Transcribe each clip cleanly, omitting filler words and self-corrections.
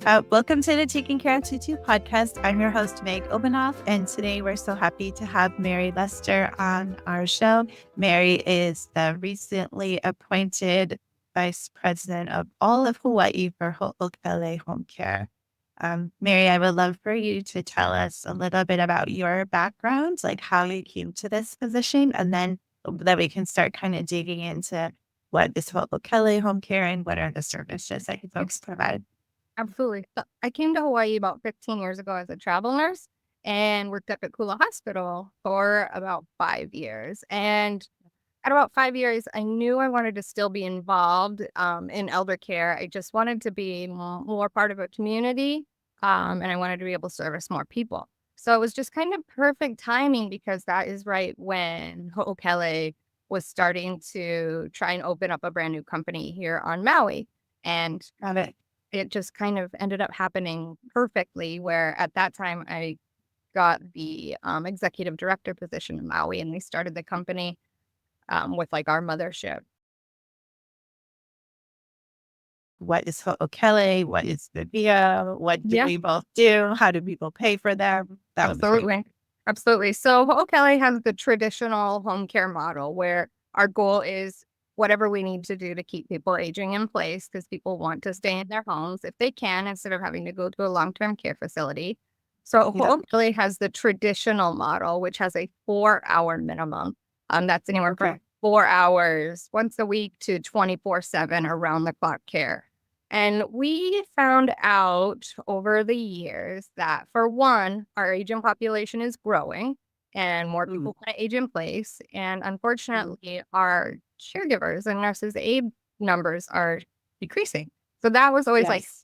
Welcome to the Taking Care of Tutu podcast. I'm your host, Meg Obanoff, and today we're so happy to have Mary Lester on our show. Mary is the recently appointed Vice President of all of Hawaii for Ho'okele Home Care. Mary, I would love for you to tell us a little bit about your background, like how you came to this position, and then that we can start kind of digging into what is Ho'okele Home Care and what are the services that you folks provide. Absolutely. So I came to Hawaii about 15 years ago as a travel nurse and worked up at Kula Hospital for about 5 years. And at about 5 years, I knew I wanted to still be involved in elder care. I just wanted to be more part of a community, and I wanted to be able to service more people. So it was just kind of perfect timing because that is right when Ho'okele was starting to try and open up a brand new company here on Maui. And Got it. it just kind of ended up happening perfectly where at that time I got the executive director position in Maui and we started the company with like our mothership. What is Ho'okele? What is Vivia? What do Yeah, we both do? How do people pay for them? That would be great. absolutely. Absolutely. So Ho'okele has the traditional home care model where our goal is whatever we need to do to keep people aging in place because people want to stay in their homes if they can instead of having to go to a long-term care facility. So Yep. Ho'okele has the traditional model, which has a 4-hour minimum. That's anywhere from Okay. 4 hours once a week to 24/7 around the clock care. And we found out over the years that, for one, our aging population is growing and more Mm, people want to age in place. And mm. unfortunately, our caregivers and nurses' aid numbers are decreasing. So that was always like, Yes.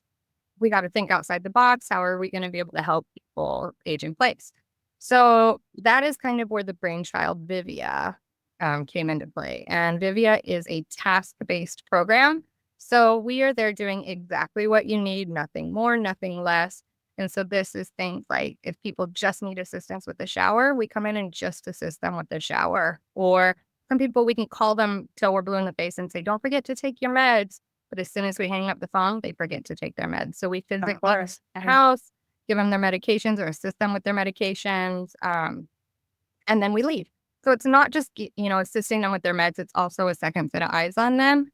we got to think outside the box. How are we going to be able to help people age in place? So that is kind of where the brainchild Vivia came into play. And Vivia is a task based program. So we are there doing exactly what you need, nothing more, nothing less. And so this is things like if people just need assistance with the shower, we come in and just assist them with the shower. Or some people, we can call them till we're blue in the face and say, don't forget to take your meds. But as soon as we hang up the phone, they forget to take their meds. So we physically Of course. the Yeah. house, give them their medications or assist them with their medications, and then we leave. So it's not just assisting them with their meds; it's also a second set of eyes on them.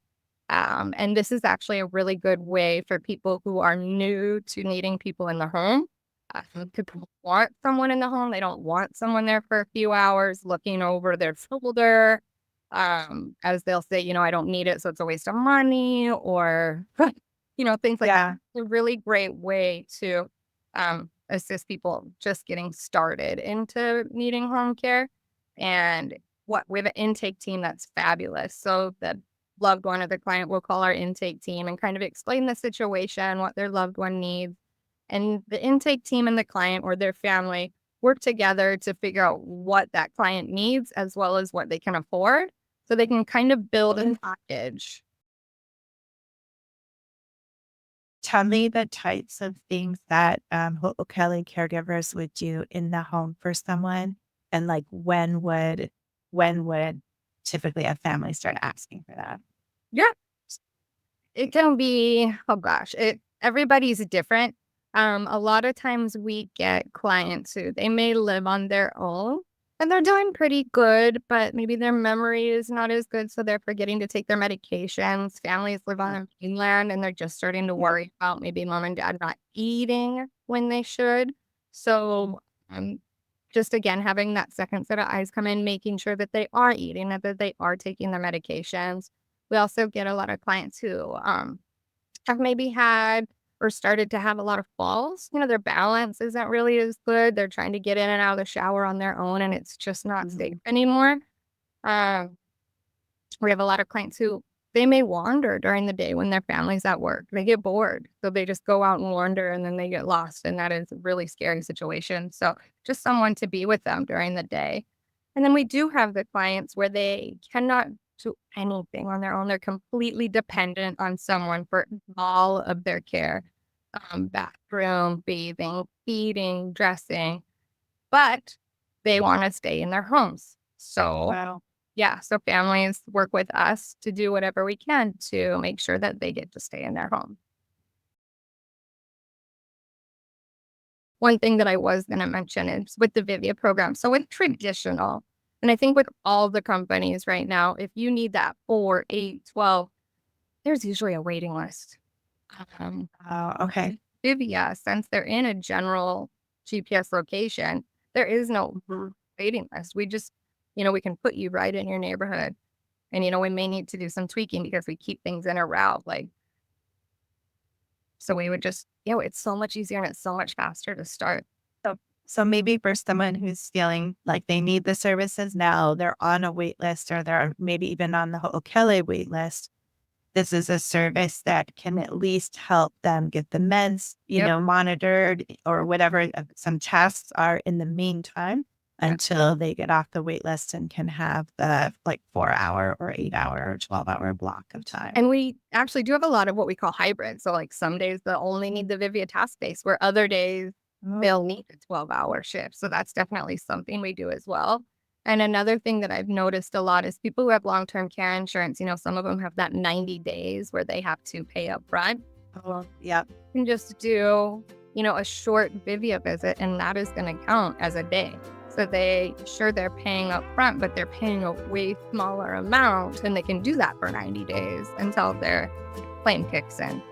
And this is actually a really good way for people who are new to needing people in the home. People want someone in the home; they don't want someone there for a few hours looking over their shoulder. As they'll say, I don't need it, so it's a waste of money, or things like that. Yeah. It's a really great way to assist people just getting started into needing home care. And what we have an intake team that's fabulous. So the loved one or the client will call our intake team and kind of explain the situation, what their loved one needs. And the intake team and the client or their family work together to figure out what that client needs as well as what they can afford. So they can kind of build a package. Tell me the types of things that Ho'okele caregivers would do in the home for someone, and like when would typically a family start asking for that? Yeah. It can be, oh gosh, everybody's different. A lot of times we get clients who they may live on their own and they're doing pretty good, but maybe their memory is not as good, so they're forgetting to take their medications. Families live on the mainland and they're just starting to Yeah. worry about maybe mom and dad not eating when they should. So, just again, having that second set of eyes come in, making sure that they are eating and that they are taking their medications. We also get a lot of clients who have maybe had or started to have a lot of falls. Their balance isn't really as good. They're trying to get in and out of the shower on their own, and it's just not safe Mhm. anymore. Um, we have a lot of clients who they may wander during the day when their family's at work. They get bored, so they just go out and wander, and then they get lost, and that is a really scary situation. So just someone to be with them during the day. And then we do have the clients where they cannot do anything on their own. They're completely dependent on someone for all of their care, bathroom, bathing, feeding, dressing, but they want to stay in their homes. So, Wow. yeah, so families work with us to do whatever we can to make sure that they get to stay in their home. one thing that I was going to mention is with the Vivia program. So with traditional, and I think with all the companies right now, if you need that 4, 8, 12, there's usually a waiting list. Oh, okay. Vivia, since they're in a general GPS location, there is no Mhm. waiting list. We just, we can put you right in your neighborhood. And, we may need to do some tweaking because we keep things in a route. So we would just, it's so much easier and it's so much faster to start. So maybe for someone who's feeling like they need the services now, they're on a wait list or they're maybe even on the Ho'okele wait list. This is a service that can at least help them get the meds, Yep. Monitored or whatever some tasks are in the meantime until they get off the wait list and can have the 4 hour or 8 hour or 12-hour block of time. And we actually do have a lot of what we call hybrid. So some days they'll only need the Vivia task base, where other days they'll need a 12-hour shift. So that's definitely something we do as well. And another thing that I've noticed a lot is people who have long-term care insurance, some of them have that 90 days where they have to pay up front. Oh, yeah. You can just do, a short Vivia visit, and that is going to count as a day. So they're paying up front, but they're paying a way smaller amount, and they can do that for 90 days until their claim kicks in.